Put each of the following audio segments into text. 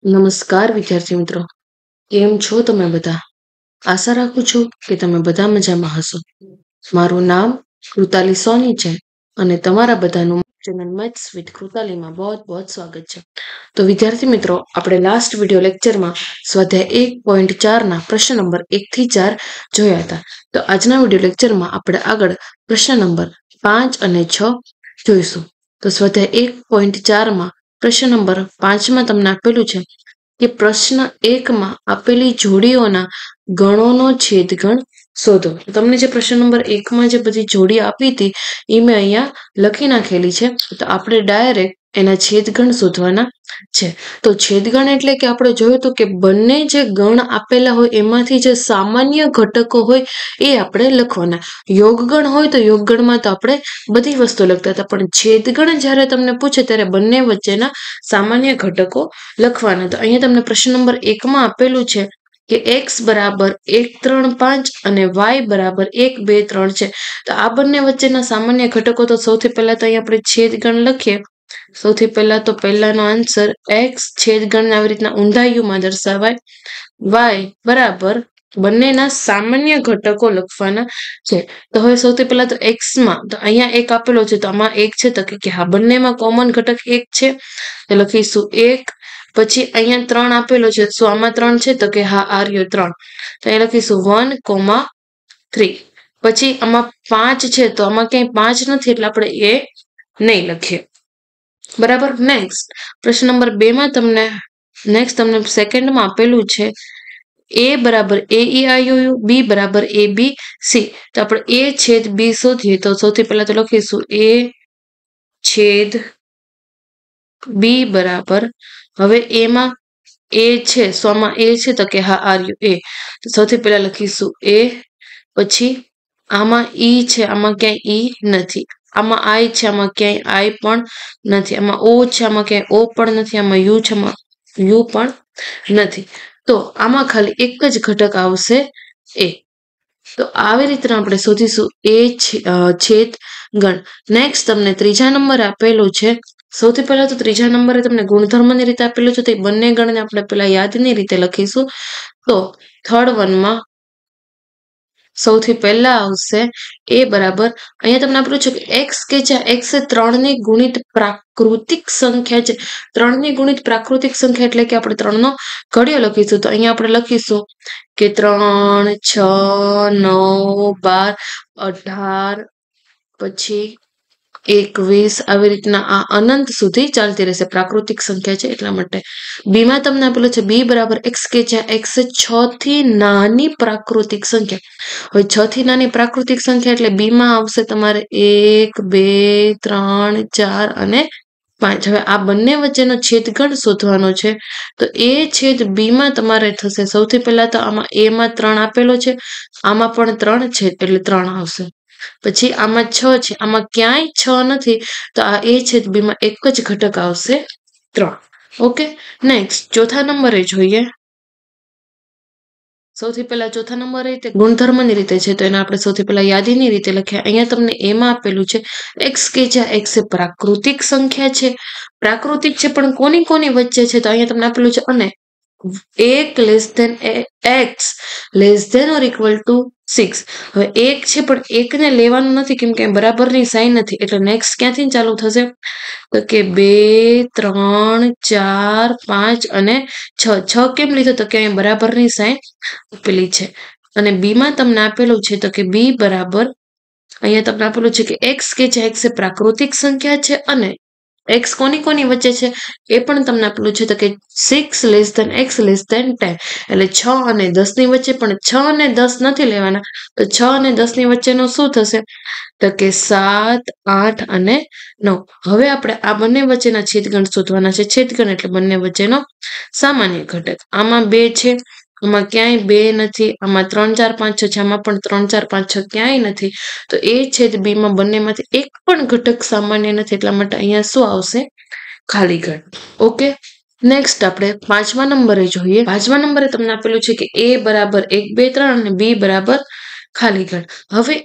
નમસ્કાર વિદ્યાર્થી મિત્રો, કેમ છો તમે બધા? આશા રાખું છું કે તમે બધા મજામાં હશો. મારું નામ કૃતાલી સોની છે અને તમારા બધાનું ચેનલ મેથ્સ વિથ કૃતાલીમાં બહુ સ્વાગત છે. તો વિદ્યાર્થી મિત્રો, આપણે લાસ્ટ વિડિયો લેક્ચરમાં સ્વાધ્યાય 1.4ના પ્રશ્ન નંબર 1 થી 4 જોયા હતા. તો આજના વિડિયો લેક્ચરમાં આપણે આગળ પ્રશ્ન નંબર 5 અને 6 જોઈશું. તો સ્વાધ્યાય 1.4માં પ્રશ્ન નંબર 5માં તમને આપેલું છે કે પ્રશ્ન 1માં આપેલી જોડીઓના ગણોનો છેદગણ શોધો. તમને જે પ્રશ્ન નંબર 1માં જે બધી જોડી આપી હતી એ મેં અહીંયા લખી નાખેલી છે. તો આપણે ડાયરેક્ટ એના છેદગણ શોધવાના છે. તો છેદગણ એટલે કે આપણે જોયું હતું કે બંને જે ગણ આપેલા હોય એમાંથી જે સામાન્ય ઘટકો હોય એ આપણે લખવાના. યોગગણ હોય તો યોગગણમાં તો આપણે બધી વસ્તુ લખતા હતા, પણ છેદગણ જ્યારે તમને પૂછે ત્યારે બંને વચ્ચેના સામાન્ય ઘટકો લખવાના. તો અહીંયા તમને પ્રશ્ન નંબર 1માં આપેલું છે કે x બરાબર 1, 3, 5 અને y બરાબર 1, 2, 3 છે. તો આ બંને વચ્ચેના સામાન્ય ઘટકો તો સૌથી પહેલા તો અહીંયા આપણે છેદગણ લખીએ. સૌથી પહેલા તો પહેલાનો આન્સર x છેદગણ આવી રીતના ઊંધાઈયુંમાં દર્શાવાય. y બરાબર બંનેના સામાન્ય ઘટકો લખવાના છે. તો હવે સૌથી પહેલા તો x માં તો અહીંયા એક આપેલો છે, તો આમાં એક છે તો કે હા બંનેમાં કોમન ઘટક એક છે, તો લખીશું 1. પછી અહીંયા 3 આપેલો છે, શું આમાં 3 છે તો કે હા આ રહ્યો 3, તો અહીંયા લખીશું 1, 3. પછી આમાં 5 છે, તો આમાં ક્યાંય 5 નથી એટલે આપણે એ નહીં લખીએ. બરાબર. નેક્સ્ટ પ્રશ્ન નંબર 2માં તમને સેકન્ડમાં આપેલું છે a બરાબર AEIOU, b બરાબર ABC. તો આપણે a છેદ b શોધીએ તો સૌથી પહેલા તો લખીશું a છેદ b બરાબર, હવે એમાં a છે, સો આમાં a છે તો કે હા આ રહ્યું a, તો સૌથી પહેલા લખીશું a. પછી આમાં e છે, આમાં ક્યાંય e નથી. આમાં i છે, આમાં ક્યાંય i પણ નથી. આમાં o છે, આમાં ક્યાંય o પણ નથી. આમાં u છે, આમાં u પણ નથી. તો આમાં ખાલી એક જ ઘટક આવશે a. તો આવી રીતના આપણે શોધીશું a છેદ ગણ. નેક્સ્ટ તમને ત્રીજા નંબર આપેલું છે. સૌથી પહેલા તો ત્રીજા નંબરે તમને ગુણધર્મની રીતે આપેલું છે, તો એ બંને ગણને આપણે પેલા યાદની રીતે લખીશું. તો થર્ડ વનમાં સૌથી પહેલા આવશે a બરાબર, અહીંયા તમને આપેલું છે કે x કે જ્યાં x એ 3 ની ગુણિત પ્રાકૃતિક સંખ્યા છે. 3 ની ગુણિત પ્રાકૃતિક સંખ્યા એટલે કે આપણે 3 નો ઘડિયો લખીશું. તો અહીંયા આપણે લખીશું કે 3, 6, 9, 12, 18 પછી 21 આવી રીતના આ અનંત સુધી ચાલતી રહેશે. પ્રાકૃતિક સંખ્યા છે એટલા માટે. બીમાં તમને આપેલું છે b બરાબર x કે જ્યાં x 6 થી નાની પ્રાકૃતિક સંખ્યા. હવે 6 થી નાની પ્રાકૃતિક સંખ્યા એટલે બીમાં આવશે તમારે 1, 2, 3, 4 અને 5. હવે આ બંને વચ્ચેનો છેદગણ શોધવાનો છે. તો a છેદ b માં તમારે થશે સૌથી પહેલા તો આમાં a માં 3 આપેલો છે, આમાં પણ 3 છે એટલે 3 આવશે. પછી આમાં 6 છે, આમાં ક્યાંય 6 નથી, તો આ a છેદ b માં એક જ ઘટક આવશે 3. ઓકે. નેક્સ્ટ ચોથા નંબરે જોઈએ. સૌથી પહેલા ચોથા નંબરે રીતે ગુણધર્મની રીતે છે, તો એને આપણે સૌથી પહેલા યાદીની રીતે લખ્યા. અહીંયા તમને એમાં આપેલું છે x કે જ્યાં x એ પ્રાકૃતિક સંખ્યા છે. પ્રાકૃતિક છે પણ કોની વચ્ચે છે, તો અહીંયા તમને આપેલું છે અને 1 less than x less than or equal to 6. હવે 1 છે પણ 1 ને લેવાનું નથી કેમ કે બરાબરની સાઈન નથી, એટલે નેક્સ્ટ ક્યાંથી ચાલુ થશે તો કે 2, 3, 4, 5 અને 6. કેમ લીધો તો કે અહીંયા બરાબરની સાઈન આપેલી છે. અને બી માં તમને આપેલું છે તો કે b બરાબર, અહીંયા તમને આપેલું છે કે x કે જે x એ પ્રાકૃતિક સંખ્યા છે અને x કોની વચ્ચે છે એ પણ તમને આપેલું છે તો કે 6 less than x less than 10. એટલે 6 અને 10 ની વચ્ચે, પણ 6 અને 10 નથી લેવાના, તો 6 અને 10 ની વચ્ચેનો શું થશે તો કે 7, 8 અને 9. હવે આપણે આ બંને વચ્ચેના છેદગણ શોધવાના છે. છેદગણ એટલે બંને વચ્ચેનો સામાન્ય ઘટક. આમાં 2 છે, આમાં ક્યાંય 2 નથી. આમાં 3, 4, 5, 6 છે, આમાં પણ 3, 4, 5, 6 ક્યાંય નથી. તો a છેદ b માં બંનેમાંથી એક પણ ઘટક સામાન્ય નથી, એટલા માટે અહીંયા શું આવશે ખાલી ગણ. ઓકે. નેક્સ્ટ આપણે 5મા નંબરે જોઈએ. 5મા નંબરે તમને આપેલું છે કે a બરાબર 1, 2, 3 અને b બરાબર ખાલી ગણ. હવે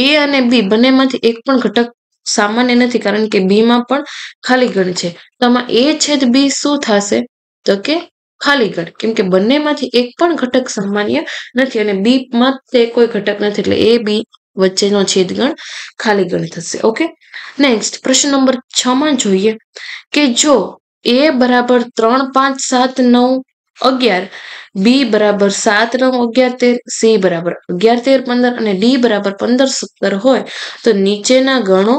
a અને b બંનેમાંથી એક પણ ઘટક સામાન્ય નથી કારણ કે b માં પણ ખાલી ગણ છે. તો આમાં a છેદ b શું થશે તો કે ખાલી ગણ, કેમ કે બંનેમાંથી એક પણ ઘટક સામાન્ય નથી અને બી માં તે કોઈ ઘટક નથી, એટલે એ બી વચ્ચેનો છેદગણ ખાલી ગણ થશે. ઓકે, નેક્સ્ટ પ્રશ્ન નંબર 6 માં જોઈએ કે જો એ બરાબર 3, 5, 7, 9, 11, બી બરાબર 7, 9, 11, 13, સી બરાબર 11, 13, 15 અને ડી બરાબર 15, 17 હોય તો નીચેના ગણો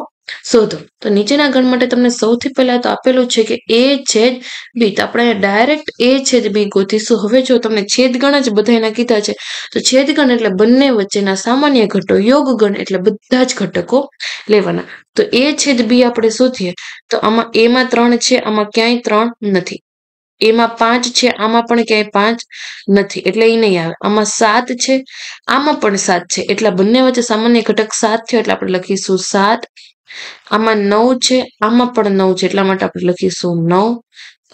શોધો. તો નીચેના ગણ માટે તમને સૌથી પહેલા તો આપેલું છે કે એ છેદ બી, તો આપણે ડાયરેક્ટ એ છેદ બી ગોતીશું. હવે જો તમને છેદગણ જ બધાના કીધા છે તો છેદગણ એટલે બંને વચ્ચેના સામાન્ય ઘટો, યોગગણ એટલે બધા જ ઘટકો લેવાના. તો એ છેદ બી આપણે શોધીએ તો આમાં એમાં 3 છે, આમાં ક્યાંય 3 નથી. એમાં 5 છે, આમાં પણ ક્યાંય 5 નથી, એટલે એ નહીં આવે. આમાં 7 છે, આમાં પણ 7 છે, એટલે બંને વચ્ચે સામાન્ય ઘટક 7 થયો, એટલે આપણે લખીશું 7. આમાં 9 છે, આમાં પણ 9 છે, એટલા માટે આપણે લખીશું 9.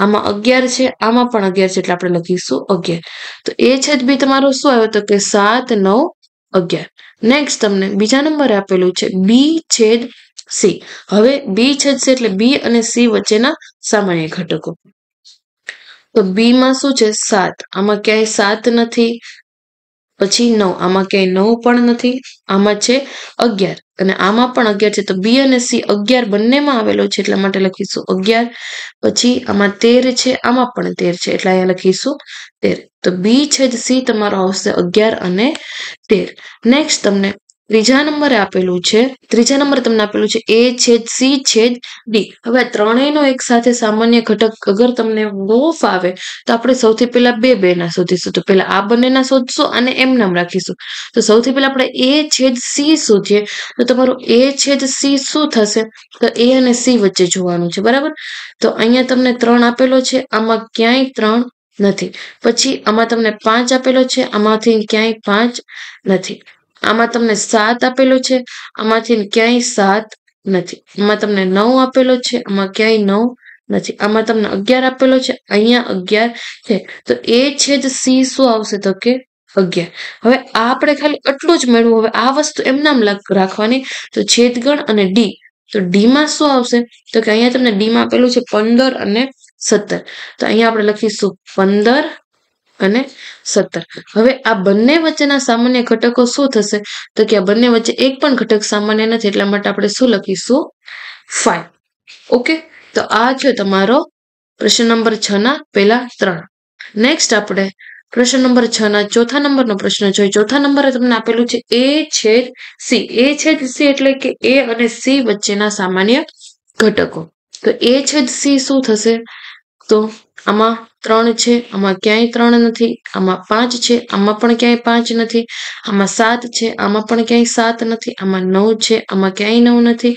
આમાં 11 છે, આમાં પણ 11 છે, એટલે આપણે લખીશું 11. તો એ છેદ બી તમારો શું આવ્યો તો કે 7, 9, 11. નેક્સ્ટ તમને બીજા નંબરે આપેલું છે બી છેદ સી. હવે બી છેદ સી એટલે બી અને સી વચ્ચેના સામાન્ય ઘટકો. તો બી માં શું છે 7, આમાં ક્યાંય 7 નથી. પછી 9, આમાં ક્યાંય 9 પણ નથી. આમાં છે 11 અને આમાં પણ 11 છે, તો બી અને સી 11 બંનેમાં આવેલો છે, એટલા માટે લખીશું 11. પછી આમાં 13 છે, આમાં પણ 13 છે, એટલે અહીંયા લખીશું 13. તો બી છેદ સી તમારો આવશે 11 અને 13. નેક્સ્ટ તમને ત્રીજા નંબરે આપેલું છે, ત્રીજા નંબરે તમને આપેલું છે એ છેદ સી છેદ ડી. હવે ત્રણેયનો એક સાથે સામાન્ય ઘટક અગર તમને બહુ ફાવે તો આપણે સૌથી પહેલા બે ના શોધીશું. તો પહેલા આ બંનેના શોધશું અને એમ નામ રાખીશું. તો સૌથી પહેલા આપણે એ છેદ સી શોધીએ તો તમારું એ છેદ સી શું થશે તો એ અને સી વચ્ચે જોવાનું છે, બરાબર. તો અહીંયા તમને 3 આપેલો છે, આમાં ક્યાંય 3 નથી. પછી આમાં તમને 5 આપેલો છે, આમાંથી ક્યાંય 5 નથી. આમાં તમને 7 આપેલો છે, આમાંથી ક્યાંય 7 નથી. આમાં તમને 9 આપેલો છે, આમાં ક્યાંય 9 નથી. આમાં તમને 11 આપેલો છે, અહીંયા 11 છે. તો એ છેદ સી શું આવશે તો કે 11. હવે આ આપણે ખાલી એટલું જ મેળવું. હવે આ વસ્તુ એમ નામ રાખવાની. તો છેદગણ અને ડી, તો ડી માં શું આવશે તો કે અહીંયા તમને ડી માં આપેલું છે 15 અને 17. તો અહીંયા આપણે લખીશું 15 અને 17. હવે આ બંને વચ્ચેના સામાન્ય ઘટકો શું થશે તો કે આ બંને વચ્ચે એક પણ ઘટક સામાન્ય નથી, એટલા માટે આપણે શું લખીશું 5. ઓકે, તો આ છે તમારો પ્રશ્ન નંબર 6 ના પહેલા 3. નેક્સ્ટ આપણે પ્રશ્ન નંબર 6 ના ચોથા નંબરનો પ્રશ્ન જોઈએ. ચોથા નંબરે તમને આપેલું છે એ છેદ સી. એ છેદ સી એટલે કે એ અને સી વચ્ચેના સામાન્ય ઘટકો. તો એ છેદ સી શું થશે તો આમાં 3 છે, આમાં ક્યાંય 3 નથી. આમાં 5 છે, આમાં પણ ક્યાંય 5 નથી. આમાં 7 છે, આમાં પણ ક્યાંય 7 નથી. આમાં 9 છે, આમાં ક્યાંય 9 નથી.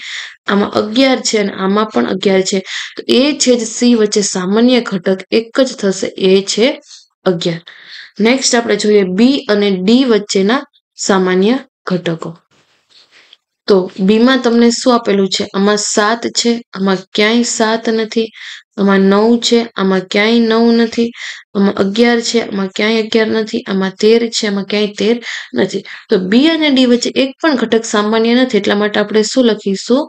આમાં 11 છે અને આમાં પણ 11 છે. તો એ છેદ સી વચ્ચે સામાન્ય ઘટક એક જ થશે, એ છે 11. નેક્સ્ટ આપણે જોઈએ બી અને ડી વચ્ચેના સામાન્ય ઘટકો. તો બી માં તમને શું આપેલું છે આમાં 7 છે, આમાં ક્યાંય 7 નથી. આમાં 9 છે, આમાં ક્યાંય 9 નથી. આમાં 11 છે, આમાં ક્યાંય 11 નથી. આમાં 13 છે, આમાં ક્યાંય 13 નથી. તો બી અને ડી વચ્ચે એક પણ ઘટક સામાન્ય નથી, એટલા માટે આપણે શું લખીશું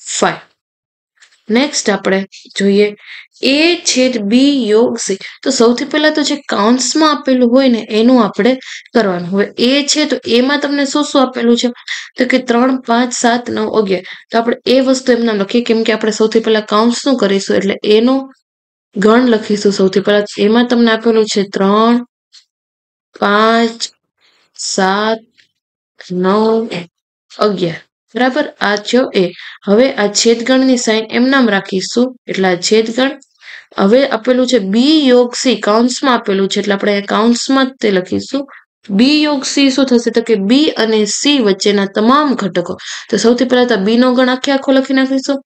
5. નેક્સ્ટ આપણે જોઈએ એ છેદ બી યોગ સી. તો સૌથી પહેલા તો જે કાઉન્સમાં આપેલું હોય ને એનું આપણે કરવાનું. હવે એ છે તો એમાં તમને શું શું આપેલું છે તો કે 3, 5, 7, 9, 11. તો આપણે એ વસ્તુ એમના લખીએ, કેમ કે આપણે સૌથી પહેલા કાઉન્સ શું કરીશું એટલે એનો ગણ લખીશું. સૌથી પહેલા એમાં તમને આપેલું છે 3, 5, 7, 9, 11. બરાબર, આ થયો એ. હવે આ છેદગણની સાઈન એમ નામ રાખીશું, એટલે આ છેદગણ. હવે આપેલું છે બી યોગ સી, કાઉન્સમાં આપેલું છે એટલે આપણે કાઉન્સમાં જ તે લખીશું. બી યોગ સી શું થશે તો કે બી અને સી વચ્ચેના તમામ ઘટકો. તો સૌથી પહેલા તો બી નો ગણ આખો લખી નાખીશું.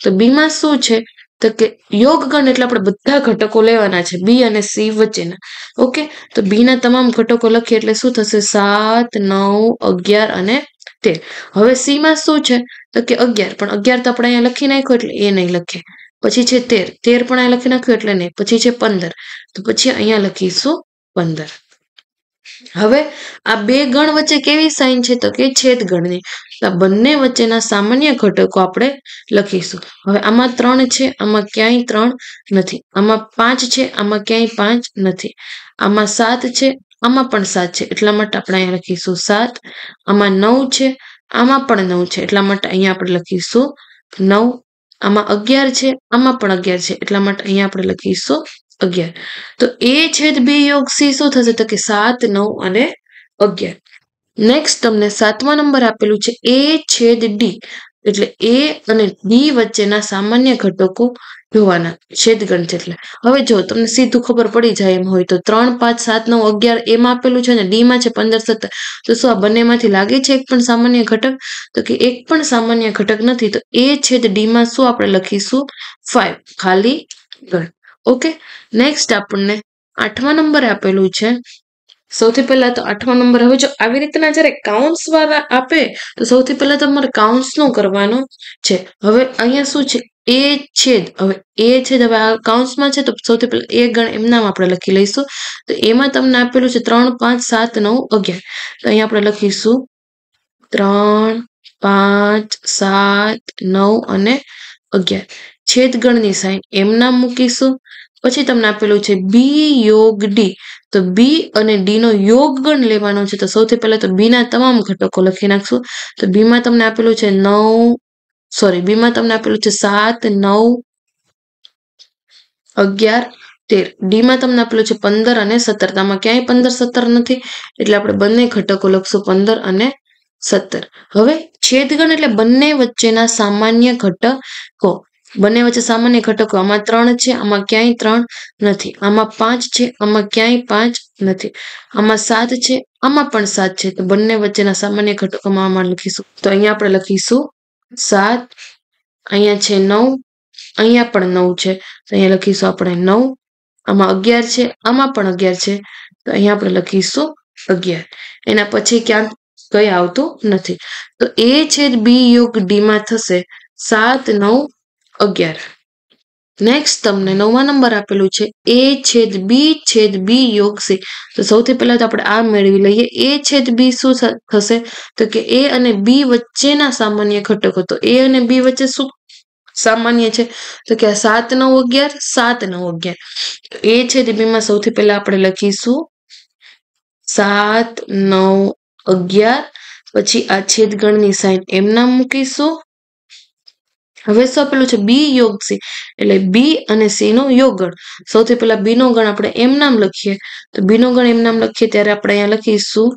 તો બી માં શું છે તો કે યોગ ગણ એટલે આપણે બધા ઘટકો લેવાના છે બી અને સી વચ્ચેના. ઓકે, તો બી ના તમામ ઘટકો લખીએ એટલે શું થશે 7, 9, 11 અને 13. હવે સી માં શું છે તો કે 11, પણ 11 તો આપણે અહીંયા લખી નાખ્યો એટલે એ નહીં લખીએ. પછી છે 13, પણ અહીંયા લખી નાખ્યું એટલે નહીં. પછી છે 15, તો પછી અહીંયા લખીશું 15. હવે આ બે ગણ વચ્ચે કેવી સાઇન છે તો કે છેદ ગણની. આ બંને વચ્ચેના સામાન્ય ઘટકો આપણે લખીશું. હવે આમાં 3 છે, આમાં ક્યાંય 3 નથી. આમાં 5 છે, આમાં ક્યાંય 5 નથી. આમાં 7 છે, આમાં પણ 7 છે, એટલા માટે આપણે અહીંયા લખીશું 7. આમાં 9 છે, આમાં પણ 9 છે, એટલા માટે અહીંયા આપણે લખીશું 9. આમાં 11 છે, આમાં પણ 11 છે, એટલા માટે અહીંયા આપણે લખીશું 11. તો a છેદ b યોગ c શું થશે તો કે 7, 9 અને 11. નેક્સ્ટ તમને 7મા નંબર આપેલું છે a છેદ d, એટલે a અને d વચ્ચેના સામાન્ય ઘટકો જોવાના છેદગણ છે. એટલે હવે જો તમને સીધું ખબર પડી જાય એમ હોય તો 3, 5, 7, 9, 11 એમાં આપેલું છે ને d માં છે 15, 17. તો શું આ બંનેમાંથી લાગે છે એક પણ સામાન્ય ઘટક તો કે એક પણ સામાન્ય ઘટક નથી. તો a છેદ d માં શું આપણે લખીશું 5, ખાલી ગણ. ઓકે, નેક્સ્ટ આપણને 8મા નંબરે આપેલું છે. સૌથી પહેલા તો 8મા નંબર, હવે જો આવી રીતના જયારે કાઉન્સ વાળા આપે તો સૌથી પહેલા તમારે કાઉન્સ નું કરવાનું છે. હવે અહીંયા શું છે એ છેદ, હવે એ છેદ, હવે આ કાઉન્સમાં છે તો સૌથી પહેલા એ ગણ એમનામ આપણે લખી લઈશું. તો એમાં તમને આપેલું છે 3, 5, 7, 9, 11. તો અહીંયા આપણે લખીશું 3, 5, 7, 9 અને 11. છેદ ગણની સાઈન એમનામ મૂકીશું. પછી તમને આપેલું છે બી યોગ ડી, તો બી અને ડી નો યોગ ગણ લેવાનો છે. તો સૌથી પહેલા તો બી ના તમામ ઘટકો લખી નાખશું. તો બી માં તમને આપેલું છે બી માં તમને આપેલું છે 7, 9, 11, 13. ડી માં તમને આપેલું છે 15 અને 17. આમાં ક્યાંય 15, 17 નથી, એટલે આપણે બંને ઘટકો લખશું 15 અને 17. હવે છેદગણ એટલે બંને વચ્ચેના સામાન્ય ઘટકો. બંને વચ્ચે સામાન્ય ઘટકો આમાં 3 છે, આમાં ક્યાંય 3 નથી. આમાં 5 છે, આમાં ક્યાંય 5 નથી. આમાં 7 છે, આમાં પણ 7 છે. તો બંને વચ્ચેના સામાન્ય ઘટકોમાં આમાં લખીશું. તો અહીંયા આપણે લખીશું 7. અહીંયા છે 9, અહીંયા પણ 9 છે, તો અહીંયા લખીશું આપણે 9. આમાં 11 છે, આમાં પણ 11 છે, તો અહીંયા આપણે લખીશું 11. એના પછી ક્યાંક કઈ આવતું નથી. તો a છેદ b યોગ d માં થશે 7, 9, 11. નેક્સ્ટ તમને 9મા નંબર આપેલું છે a છેદ b યોગ c. તો સૌથી પહેલા તો આપણે આ મેળવી લઈએ. a છેદ b શું થશે તો કે a અને b વચ્ચેના સામાન્ય ઘટકો. તો a અને b વચ્ચે શું સામાન્ય છે તો કે 7, 9, 11, 7, 9, 11. તો a છેદ b માં સૌથી પહેલા આપણે લખીશું 7, 9, 11. પછી આ છેદગણની સાઈન એમનામ મૂકીશું. હવે શું આપેલું છે બી યોગ સી, એટલે બી અને સી નો યોગગણ. સૌથી પહેલા બી નો ગણ આપણે એમ નામ લખીએ. તો બી નો ગણ એમ નામ લખીએ ત્યારે આપણે અહીંયા લખીશું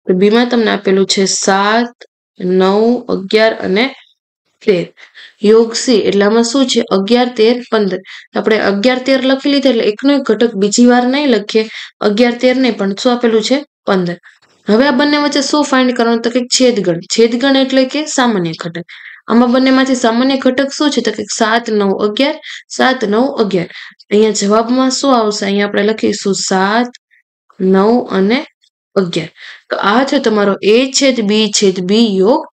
બી માં તમને આપેલું છે 7, 9, 11 અને 13. યોગ સી એટલે આમાં શું છે 11, 13, 15. આપણે 11, 13 લખી લીધા એટલે એકનો એક ઘટક બીજી વાર નહીં લખીએ. 11, 13 નહીં, પણ શું આપેલું છે 15. હવે આ બંને વચ્ચે શું ફાઇન્ડ કરવાનું તો કે છેદગણ. છેદગણ એટલે કે સામાન્ય ઘટક. આમાં બંનેમાંથી સામાન્ય ઘટક શું છે તો કે 7, 9, 11, 7, 9, 11. અહીંયા જવાબમાં શું આવશે, અહીંયા આપણે લખીશું 7, 9 અને 11. તો આ છે તમારો a છેદ b યોગ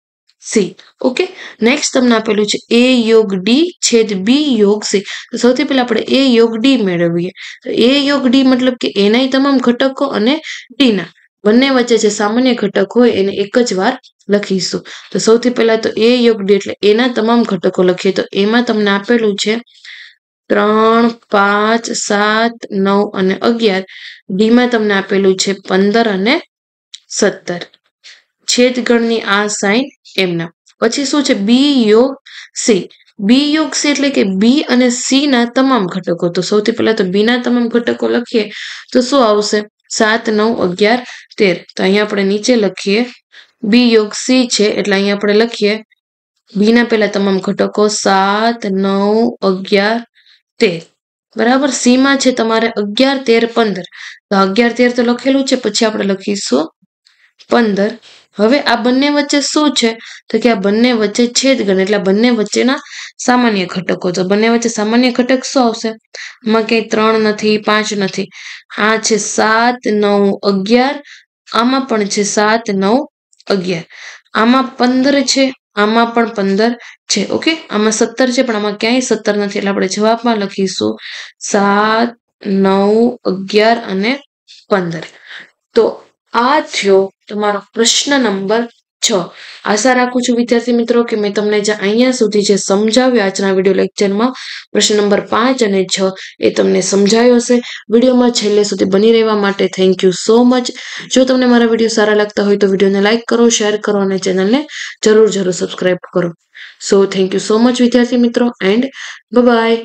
સી. ઓકે, નેક્સ્ટ તમને આપેલું છે a યોગ ડી છેદ b યોગ સી. તો સૌથી પહેલા આપણે a યોગ ડી મેળવીએ. તો a યોગ ડી મતલબ કે એના તમામ ઘટકો અને ડી ના બંને વચ્ચે જે સામાન્ય ઘટક હોય એને એક જ વાર લખીશું. તો સૌથી પહેલા તો a યોગ ડી એટલે એના તમામ ઘટકો લખીએ. તો એમાં તમને આપેલું છે 3, 5, 7, 9 અને 11. ડી માં તમને આપેલું છે 15 અને 17. છેદગણની આ સાઈન એમના. પછી શું છે બી યોગ સી. બી યોગ સી એટલે કે બી અને સી ના તમામ ઘટકો. તો સૌથી પહેલા તો બી ના તમામ ઘટકો લખીએ તો શું આવશે 7, 9, 11, 13. તો અહીંયા આપણે નીચે લખીએ બી યોગ સી છે એટલે અહીંયા આપણે લખીએ બી ના પહેલા તમામ ઘટકો 7, 9, 11, 13. બરાબર. સી માં છે તમારે 11, 13, 15. તો 11, 13 તો લખેલું છે, પછી આપણે લખીશું 15. હવે આ બંને વચ્ચે શું છે તો કે આ બંને વચ્ચે છેદગણ એટલે બંને વચ્ચેના સામાન્ય ઘટકો. તો બંને વચ્ચે સામાન્ય ઘટક શું આવશે, આમાં ક્યાંય 3 નથી, 5 નથી. આ છે 7, 9, 11. આમાં પણ છે 7, 9, 11. આમાં 15 છે, આમાં પણ 15 છે. ઓકે, આમાં 17 છે પણ આમાં ક્યાંય 17 નથી, એટલે આપણે જવાબમાં લખીશું 7, 9, 11 અને 15. તો આ થયો તમારો પ્રશ્ન નંબર 6. આશા રાખું છું વિદ્યાર્થી મિત્રો કે મેં તમને જે અહીંયા સુધી જે સમજાવ્યું આજના વિડીયો લેક્ચરમાં પ્રશ્ન નંબર 5 અને 6 એ તમને સમજાયો હશે. વિડીયોમાં છેલ્લે સુધી બની રહેવા માટે થેન્ક યુ સો મચ. જો તમને મારા વિડીયો સારા લાગતા હોય તો વિડીયોને લાઇક કરો, શેર કરો અને ચેનલને જરૂર સબસ્ક્રાઇબ કરો. So thank you so much વિદ્યાર્થી મિત્રો એન્ડ બાય.